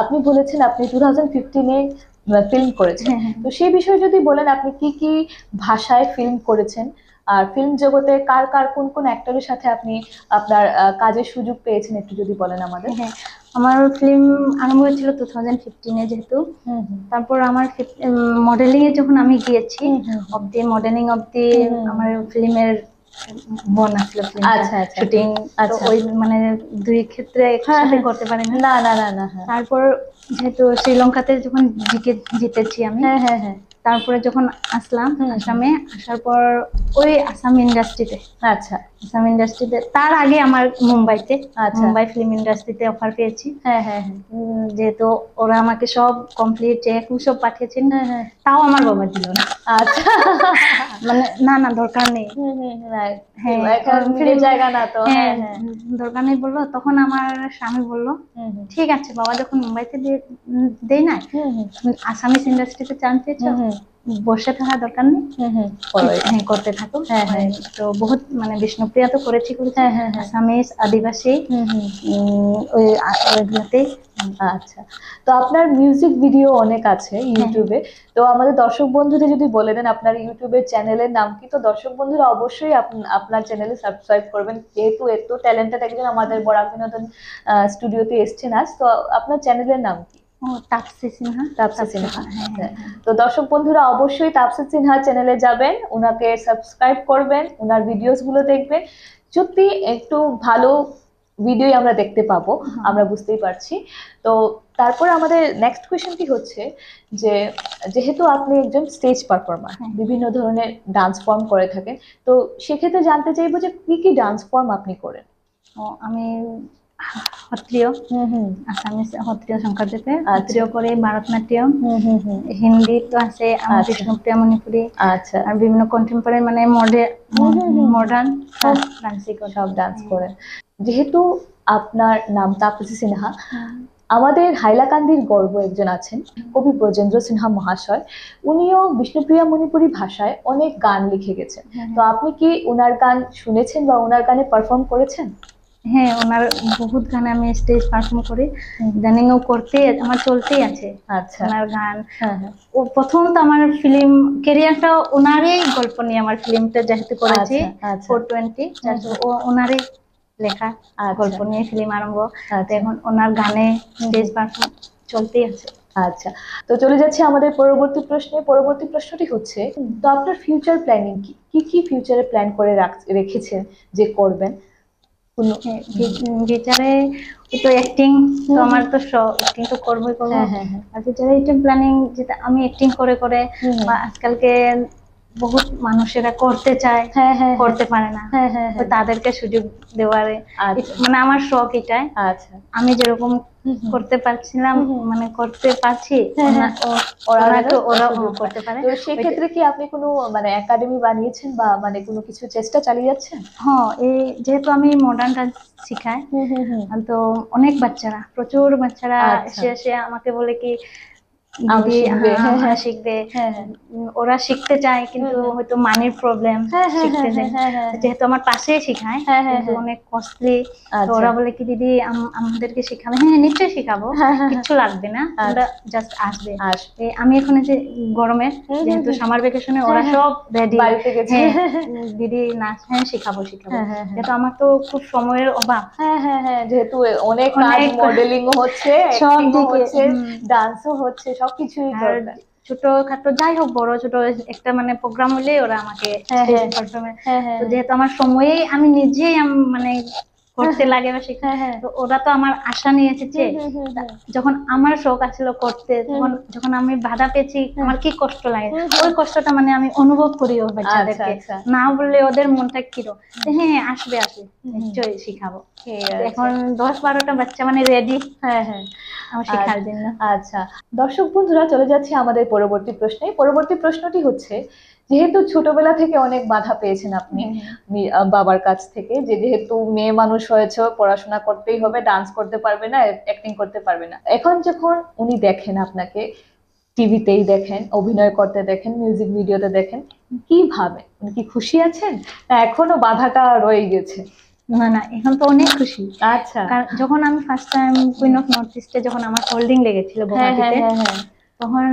আপনি বলেছেন আপনি 2015-এ ফিল্ম করেছেন। হ্যাঁ, হ্যাঁ। তো সেই বিষয়ে যদি বলেন আপনি কি কি ভাষায় ফিল্ম করেছেন, আর ফিল্ম জগতে কার কার কোন কোন অ্যাক্টরের সাথে আপনি আপনার কাজের সুযোগ পেয়েছেন, একটু যদি বলেন আমাদের। হ্যাঁ, হ্যাঁ। আমার ফিল্ম আরম্ভ হয়েছিল 2015-এ যেহেতু। হুম হুম তারপর আমার মডেলিং এ যখন আমি গিয়েছি, হুম হুম হুম অব্দি মডেলিং অব্দি হুম হুম। আমার ফিল্মের বোন আসলো ফিল্মটা আচ্ছা আচ্ছা শুটিং। তো আচ্ছা। ওই মানে দুই ক্ষেত্রে হ্যাঁ একসাথে হ্যাঁ। করতে পারি না। না না না না, হ্যাঁ তারপর যেহেতু শ্রীলঙ্কাতে যখন জিতেছি আমি, হ্যাঁ হ্যাঁ হ্যাঁ। তারপরে যখন আসলাম হুম হুম। আসামে, আসার পর ওই আসাম ইন্ডাস্ট্রিতে, আচ্ছা আসাম ইন্ডাস্ট্রিতে তার আগে আমার মুম্বাইতে, আচ্ছা। মুম্বাই ফিল্ম ইন্ডাস্ট্রিতে অফার পেয়েছি। হ্যাঁ হ্যাঁ হ্যাঁ যেহেতু ওরা আমাকে সব কমপ্লিট চেক সব পাঠিয়েছেন, হ্যাঁ হ্যাঁ। তাও আমার বাবা দিল না। আচ্ছা। মানে না না দরকার নেই। হুম হুম right. হ্যাঁ, এখন নিজের ফিল্ম, জায়গা না তো, হ্যাঁ হ্যাঁ হ্যাঁ। দরকার নেই বললো। তখন আমার স্বামী বললো হুম হুম ঠিক আছে বাবা, যখন মুম্বাইতে দেই নাই, হুম হুম তুমি আসামিস ইন্ডাস্ট্রিতে চান্স পেয়েছো, হুম হুম বসে থাকা দরকার নেই, হুম হুম, করো এটা। হ্যাঁ করতে থাকো। হ্যাঁ হ্যাঁ তো বহুত মানে বিষ্ণুপ্রিয়া তো করেছি, হ্যাঁ হ্যাঁ হ্যাঁ। আসামিস, আদিবাসী, হুম হুম। ওইগুলোতে। আচ্ছা। তো আপনার মিউজিক ভিডিও অনেক আছে হ্যাঁ, ইউটিউবে। তো আমাদের দর্শক বন্ধুদের যদি বলে দেন আপনার ইউটিউবের চ্যানেলের নাম কি, তো দর্শক বন্ধুরা অবশ্যই আপনার চ্যানেলে সাবস্ক্রাইব করবেন, যেহেতু এত ট্যালেন্টেড একজন আমাদের বরাক বিনোদন স্টুডিওতে এসছেন আজ। তো আপনার চ্যানেলের নাম কি? ও তাপসী সিনহা। তাপসী তাপসী সিনহা। সিনহা, হ্যাঁ হ্যাঁ হ্যাঁ। তো দর্শক বন্ধুরা অবশ্যই তাপসী সিনহা চ্যানেলে যাবেন, উনাকে সাবস্ক্রাইব করবেন, উনার ভিডিওস গুলো দেখবেন। সত্যি একটু ভালো ভিডিও আমরা দেখতে পাবো, হ্যাঁ, আমরা বুঝতেই পারছি। তো তারপর আমাদের নেক্সট কোয়েশ্চেনটি হচ্ছে যে, যেহেতু আপনি একজন স্টেজ পারফর্মার, হ্যাঁ। বিভিন্ন ধরনের ডান্স ফর্ম করে থাকেন, তো সেক্ষেত্রে জানতে চাইবো যে কি কি ডান্স ফর্ম আপনি করেন। ও আমি সত্রিয়, হুম হুম। আসামিস সত্রিয় শঙ্করদেবে আচ্ছা। সত্রিয় করে, ভারতনাট্যম, হুম হুম হুম। হিন্দি তো আছে আমার আচ্ছা বিষ্ণুপ্রিয়া মণিপুরি, আচ্ছা। আর বিভিন্ন কন্টেম্পোরারি মানে হুম হুম হুম হুম। মডার্ন সব হ্যাঁ, ডান্সই করি। সব ডান্স হ্যাঁ। করেন। যেহেতু আপনার নাম তাপসী সিনহা, হুম, আমাদের হাইলাকান্দির গর্ব একজন আছেন, কবি ব্রজেন্দ্র সিনহা মহাশয়। উনিও বিষ্ণুপ্রিয়া মণিপুরী ভাষায় অনেক গান লিখে গেছেন। হ্যাঁ, তো আপনি কি ওনার গান শুনেছেন বা ওনার গানে পারফর্ম করেছেন? হ্যাঁ ওনার বহুত গানে আমি স্টেজ পারফর্ম করি, হুম। ইদানিং ও করতে আমার চলতেই আছে আচ্ছা। ওনার গান। হ্যাঁ হ্যাঁ। ও প্রথম তো আমার ফিল্ম ক্যারিয়ারটা ওনারই গল্প নিয়ে আমার ফিল্মটা যেহেতু করেছি, আচ্ছা আচ্ছা। 420 হুম হুম। ওনারই লেখা আচ্ছা গল্প নিয়ে ফিল্ম আরম্ভ। তো আচ্ছা। এখন ওনার গানে হুম স্টেজ হুম। পারফর্ম চলতেই আছে। আচ্ছা। তো চলে যাচ্ছে আমাদের পরবর্তী প্রশ্নে। পরবর্তী প্রশ্নটি হচ্ছে, তো আপনার ফিউচার প্ল্যানিং কি, কি কি ফিউচারে প্ল্যান করে রেখেছেন যে করবেন কোনো। হ্যাঁ, ফিউচারে তো অ্যাক্টিং, তো হুম আমার হুম। তো শখ, অ্যাক্টিং তো করবোই করবো। হ্যাঁ হ্যাঁ হ্যাঁ। আর ফিউচারে এটা প্ল্যানিং, যেটা আমি অ্যাক্টিং করে করে, হুম হুম। বা আজকালকে বহুত মানুষেরা করতে চায়, হ্যাঁ হ্যাঁ হ্যাঁ। করতে পারে না, হ্যাঁ হ্যাঁ তো হ্যাঁ। তাদেরকে সুযোগ দেওয়ারে, আচ্ছা মানে আমার শখ এটাই। আচ্ছা। আমি যেরকম হুম হুম করতে পারছিলাম, হুম হুম। মানে করতে পারছি, হ্যাঁ হ্যাঁ। ওরা ওরা যেন তো ওরা সুযোগ পায়। করতে পারে। তো ওইটা সেক্ষেত্রে কি আপনি কোনো মানে একাডেমি বানিয়েছেন বা মানে কোনো কিছু চেষ্টা চালিয়ে যাচ্ছেন? হ্যাঁ, এই যেহেতু আমি মডার্ন ডান্স শিখাই, হুম হুম হুম। তো অনেক বাচ্চারা, প্রচুর বাচ্চারা আচ্ছা। এসে এসে আমাকে বলে কি আমি দিদি, শিখবে, হ্যাঁ হ্যাঁ হ্যাঁ হ্যাঁ। শিখবে। হ্যাঁ হ্যাঁ। ওরা শিখতে চায় হুম কিন্তু হুম। হয়তো মানির প্রবলেম, হ্যাঁ হ্যাঁ শিখতে হ্যাঁ হ্যাঁ দেয় না। হ্যাঁ হ্যাঁ হ্যাঁ। যেহেতু আমার পাশেই শেখায় হ্যাঁ হ্যাঁ কিন্তু হ্যাঁ। অনেক কস্টলি, তো আচ্ছা। ওরা বলে কি দিদি আমাদেরকে শেখাবে, হ্যাঁ হ্যাঁ, নিশ্চয়ই শেখাবো, হ্যাঁ হ্যাঁ হ্যাঁ। কিচ্ছু লাগবে না, তোমরা আচ্ছা। জাস্ট আসবে। আসবে। আমি এখন এই যে গরমে, হুম হুম যেহেতু হুম। সামার ভ্যাকেশনে হ্যাঁ ওরা হ্যাঁ। সব রেডি, বাড়িতে গেছে। হ্যাঁ দিদি নাচ, হ্যাঁ শেখাবো শেখাবো। হ্যাঁ হ্যাঁ হ্যাঁ। যেহেতু আমার তো খুব সময়ের অভাব, হ্যাঁ হ্যাঁ হ্যাঁ, যেহেতু অনেক কাজ, অনেক মডেলিং ও হচ্ছে, সব অ্যাক্টিং ও দিকে। হচ্ছে, ডান্সও হচ্ছে, সবকিছুই আর দরকার। ছোটখাটো যাই হোক, বড় ছোট একটা মানে প্রোগ্রাম হলেই ওরা আমাকে হ্যাঁ স্টেজ হ্যাঁ পারফর্মে। হ্যাঁ হ্যাঁ তো যেহেতু আমার সময়েই আমি নিজেই মানে হ্যাঁ করতে লাগে বা শিখতে, হ্যাঁ হ্যাঁ। তো ওরা তো আমার আশা নিয়ে এসেছে। হুম হুম হুম হুম যখন আমার শখ আসছিল করতে, হুম তখন হুম যখন আমি বাধা পেয়েছি হুম আমার কি কষ্ট লাগে, হুম ওই হুম। কষ্টটা মানে আমি অনুভব করি ওই আচ্ছা বাচ্চাদেরকে, আচ্ছা। না বললে ওদের মনটা কিরো, হ্যাঁ হ্যাঁ, আসবে আসবে, হুম হুম। নিশ্চয়ই শিখাবো। ঠিক আছে। এখন 10-12টা বাচ্চা মানে রেডি হ্যাঁ হ্যাঁ। আমার আর শেখার জন্য। আচ্ছা, দর্শক বন্ধুরা চলে যাচ্ছে আমাদের পরবর্তী প্রশ্নে। পরবর্তী প্রশ্নটি হচ্ছে, যেহেতু ছোটবেলা থেকে অনেক বাধা পেয়েছেন আপনি হ্যাঁ বাবার কাছ থেকে, যে যেহেতু মেয়ে মানুষ হয়েছে, পড়াশোনা করতেই হবে, ডান্স করতে পারবে না, অ্যাক্টিং করতে পারবে না, এখন যখন উনি দেখেন আপনাকে, টিভিতেই দেখেন, অভিনয় করতে দেখেন, মিউজিক ভিডিওতে দেখেন, কি ভাবেন? উনি কি খুশি আছেন, না এখনো বাধাটা রয়ে গেছে? না না, এখন তো অনেক খুশি। আচ্ছা। কারণ যখন আমি first time queen of north ইস্টে যখন আমার হোল্ডিং লেগেছিল হ্যাঁ হ্যাঁ গৌহাটিতে, হ্যাঁ হ্যাঁ তখন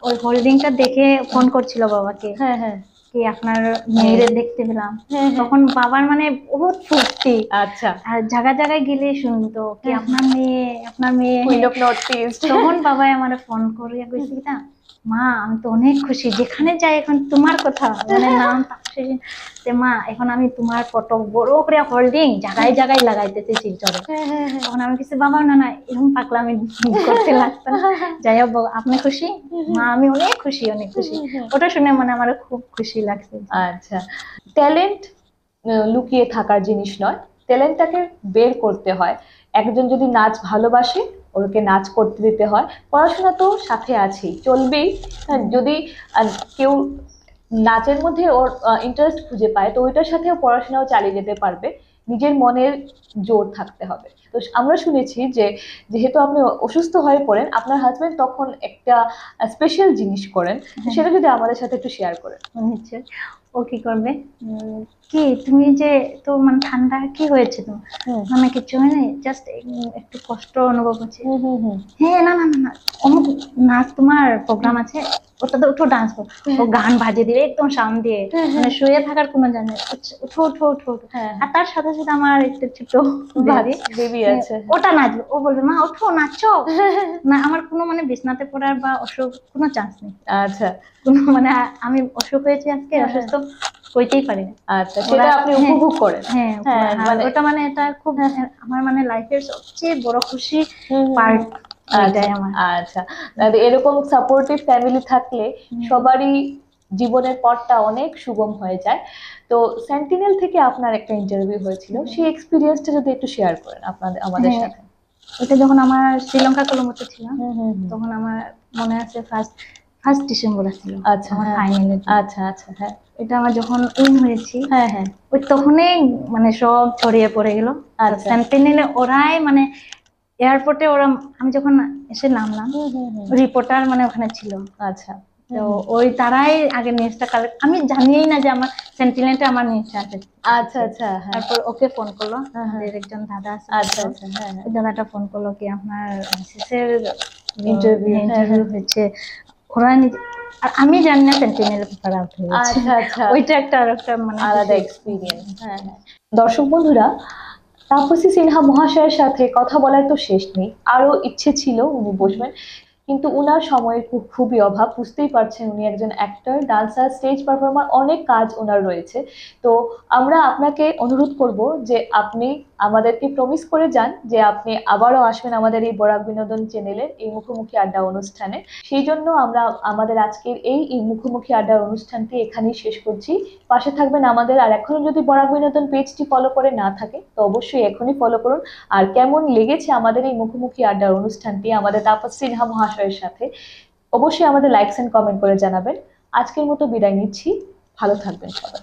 ওই হোল্ডিংটা দেখে ফোন করছিল বাবাকে হ্যাঁ হ্যাঁ কি আপনার মেয়েদের দেখতে পেলাম। হ্যাঁ, হ্যাঁ। তখন বাবার মানে বহুত ফুর্তি, আচ্ছা, আর জায়গায় জায়গায় গেলে শুনতো কি হ্যাঁ, আপনার মেয়ে কুইন অফ নর্থ ইস্ট। তখন বাবাই আমার ফোন করিয়া কইছে কি না, মা আমি তো অনেক খুশি, যেখানে যাই এখন তোমার কথা মানে নাম তাপসী। তে মা এখন আমি তোমার ফটো বড় করে হোল্ডিং জায়গায় জায়গায় লাগাইতেছি শিলচরে। হ্যাঁ হ্যাঁ হ্যাঁ তখন আমি কিছু বাবা না না এরকম পাকলামি করতে লাগতো না। যাই হোক বাবা, আপনি খুশি? মা আমি অনেক খুশি, অনেক খুশি। ওটা শুনে মানে আমার খুব খুশি লাগছে। আচ্ছা, ট্যালেন্ট লুকিয়ে থাকার জিনিস নয়, ট্যালেন্টটাকে বের করতে হয়। একজন যদি নাচ ভালোবাসে, ওকে নাচ করতে দিতে হয়। পড়াশোনা তো সাথে আছেই, চলবেই। হ্যাঁ, যদি কেউ নাচের মধ্যে ওর ইন্টারেস্ট খুঁজে পায়, তো ওইটার সাথেও পড়াশোনাও চালিয়ে যেতে পারবে। নিজের মনের জোর থাকতে হবে। তো আমরা শুনেছি যে যেহেতু আপনি অসুস্থ হয়ে পড়েন, আপনার হাজবেন্ড তখন একটা স্পেশাল জিনিস করেন, তো সেটা যদি আমাদের সাথে একটু শেয়ার করেন। নিশ্চয়। ও কি করবে, কি তুমি যে তো মানে ঠান্ডা কি হয়েছে তোমার? মানে কিছু হয়নি, জাস্ট একটু কষ্ট অনুভব হচ্ছে। হ্যাঁ না না না না, অমুক নাচ তোমার প্রোগ্রাম আছে, ওটাতে উঠো ডান্স করো। ও গান বাজিয়ে দিবে একদম সাউন্ড দিয়ে, মানে শুয়ে থাকার কোনো জানে উঠো উঠো উঠো উঠো। আর তার সাথে সাথে আমার একটা ছোট বেবি আছে, ওটা নাচবে, ও বলবে মা ওঠো নাচো। না আমার কোনো মানে বিছনাতে পড়ার বা অসুখ কোনো চান্স নেই। আচ্ছা, কোনো মানে আমি অসুখ হয়েছে আজকে, অসুস্থ হইতেই পারি না। আচ্ছা, সেটা আপনি উপভোগ করেন। হ্যাঁ হ্যাঁ, মানে ওটা মানে এটা খুব আমার মানে লাইফের সবচেয়ে বড় খুশি পার্ট এটাই আমার। আচ্ছা, এরকম সাপোর্টিভ ফ্যামিলি থাকলে সবারই জীবনের পথটা অনেক সুগম হয়ে যায়। তো সেন্টিনেল থেকে আপনার একটা ইন্টারভিউ হয়েছিল, সেই এক্সপিরিয়েন্সটা যদি একটু শেয়ার করেন আমাদের সাথে। এটা যখন আমার শ্রীলঙ্কা কলম্বোতে ছিলাম, তখন আমার মনে আছে ফার্স্ট ডিসেম্বর ছিল। আচ্ছা, আমার হ্যাঁ, ফাইনালে। আচ্ছা আচ্ছা, হ্যাঁ, এটা আমার যখন উইন হয়েছি, হ্যাঁ হ্যাঁ, ওই তখনই মানে সব ছড়িয়ে পড়ে গেল। আচ্ছা, সেন্টিনেলে ওরাই মানে এয়ারপোর্টে ওরা, আমি যখন এসে নামলাম রিপোর্টার মানে ওখানে ছিল। আচ্ছা, তো ওই তারাই আগে নিউজটা কালেক্ট, আমি জানিই না যে আমার সেন্টিনেলটা আমার নিউজটা আছে। আচ্ছা আচ্ছা, হ্যাঁ, তারপর ওকে ফোন করলো, আমাদের একজন দাদা আছে। আচ্ছা আচ্ছা, হ্যাঁ ওই দাদাটা ফোন করলো কি আপনার মিসেসের ইন্টারভিউ হচ্ছে। ওরা আর আমি জানি না সেন্টিনেল পেপার আউট হয়ে গেছে। আচ্ছা আচ্ছা, ওইটা একটা আরেকটা মানে আলাদা এক্সপিরিয়েন্স। হ্যাঁ হ্যাঁ, দর্শক বন্ধুরা, তাপসী সিনহা মহাশয়ের সাথে কথা বলার তো শেষ নেই, আরো ইচ্ছে ছিল উনি বসবেন, কিন্তু উনার সময়ের খুবই অভাব। বুঝতেই পারছেন উনি একজন অ্যাক্টর, ডান্সার, স্টেজ পারফর্মার, অনেক কাজ ওনার রয়েছে। তো আমরা আপনাকে অনুরোধ করব যে আপনি আমাদেরকে প্রমিস করে যান যে আপনি আবারও আসবেন আমাদের এই বরাক বিনোদন চ্যানেলের এই মুখোমুখি আড্ডা অনুষ্ঠানে। সেই জন্য আমরা আমাদের আজকের এই মুখোমুখি আড্ডার অনুষ্ঠানটি এখানেই শেষ করছি। পাশে থাকবেন আমাদের, আর এখনো যদি বরাক বিনোদন পেজটি ফলো করে না থাকে তো অবশ্যই এখনই ফলো করুন। আর কেমন লেগেছে আমাদের এই মুখোমুখি আড্ডার অনুষ্ঠানটি আমাদের তাপসী সিনহা মহাশয়ের সাথে, অবশ্যই আমাদের লাইকস এন্ড কমেন্ট করে জানাবেন। আজকের মতো বিদায় নিচ্ছি, ভালো থাকবেন সবাই।